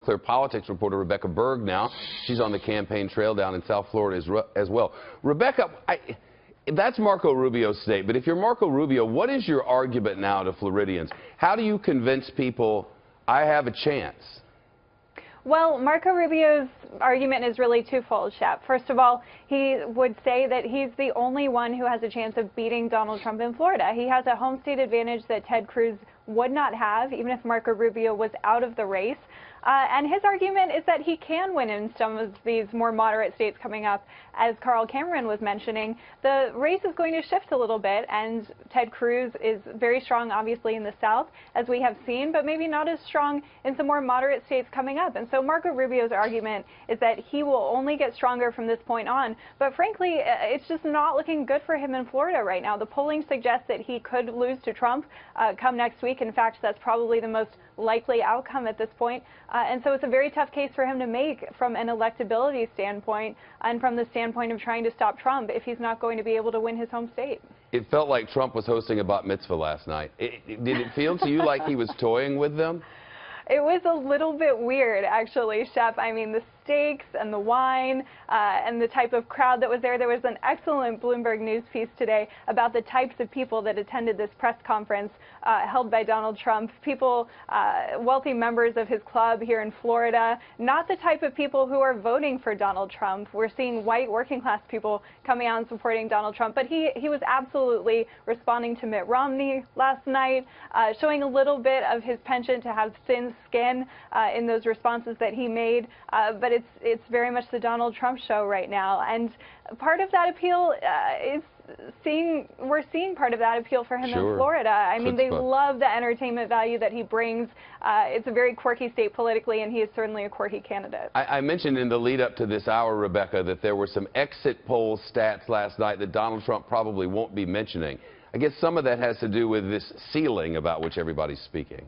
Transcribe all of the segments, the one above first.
Clear Politics reporter Rebecca Berg now. She's on the campaign trail down in South Florida as well. Rebecca, that's Marco Rubio's state, but if you're Marco Rubio, what is your argument now to Floridians? How do you convince people I have a chance? Well, Marco Rubio's argument is really twofold, Shep. First of all, he would say that he's the only one who has a chance of beating Donald Trump in Florida. He has a home state advantage that Ted Cruz would not have, even if Marco Rubio was out of the race. And his argument is that he can win in some of these more moderate states coming up. As Carl Cameron was mentioning, the race is going to shift a little bit, and Ted Cruz is very strong, obviously, in the South, as we have seen, but maybe not as strong in some more moderate states coming up. And so Marco Rubio's argument is that he will only get stronger from this point on. But frankly, it's just not looking good for him in Florida right now. The polling suggests that he could lose to Trump come next week. In fact, that's probably the most likely outcome at this point. And so it's a very tough case for him to make from an electability standpoint and from the standpoint of trying to stop Trump if he's not going to be able to win his home state. It felt like Trump was hosting a bat mitzvah last night. Did it feel to you like he was toying with them? It was a little bit weird, actually, Shep. I mean, the steaks and the wine and the type of crowd that was there. There was an excellent Bloomberg News piece today about the types of people that attended this press conference held by Donald Trump. People, wealthy members of his club here in Florida, not the type of people who are voting for Donald Trump. We're seeing white working class people coming out and supporting Donald Trump. But he was absolutely responding to Mitt Romney last night, showing a little bit of his penchant to have thin skin in those responses that he made. But it's very much the Donald Trump show right now, and part of that appeal is we're seeing part of that appeal for him in Florida. I mean, they love the entertainment value that he brings. It's a very quirky state politically, and he is certainly a quirky candidate. I mentioned in the lead up to this hour, Rebecca, that there were some exit poll stats last night that Donald Trump probably won't be mentioning. I guess some of that has to do with this ceiling about which everybody's speaking.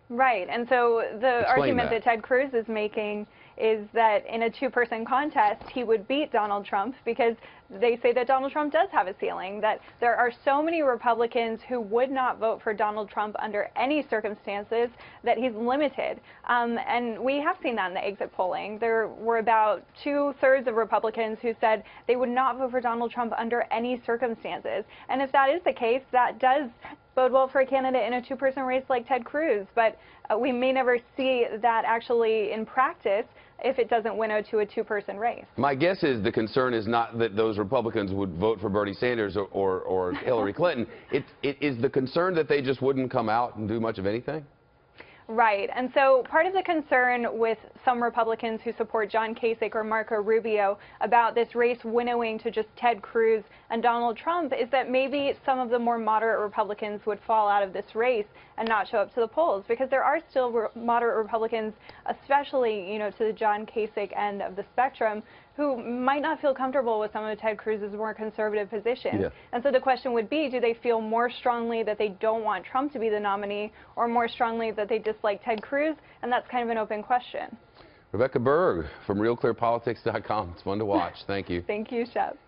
Right, and so the argument that Ted Cruz is making is that in a two-person contest, he would beat Donald Trump because they say that Donald Trump does have a ceiling, that there are so many Republicans who would not vote for Donald Trump under any circumstances that he's limited. And we have seen that in the exit polling. There were about 2/3 of Republicans who said they would not vote for Donald Trump under any circumstances. And if that is the case, that does bode well for a candidate in a two-person race like Ted Cruz. But we may never see that actually in practice if it doesn't winnow to a two-person race. My guess is the concern is not that those Republicans would vote for Bernie Sanders or Hillary Clinton. It is the concern that they just wouldn't come out and do much of anything? Right. And so part of the concern with some Republicans who support John Kasich or Marco Rubio about this race winnowing to just Ted Cruz and Donald Trump is that maybe some of the more moderate Republicans would fall out of this race and not show up to the polls, because there are still moderate Republicans, especially, you know, to the John Kasich end of the spectrum, who might not feel comfortable with some of Ted Cruz's more conservative positions. Yeah. And so the question would be, do they feel more strongly that they don't want Trump to be the nominee, or more strongly that they dislike Ted Cruz? And that's kind of an open question. Rebecca Berg from RealClearPolitics.com. It's fun to watch. Thank you. Thank you, Shep.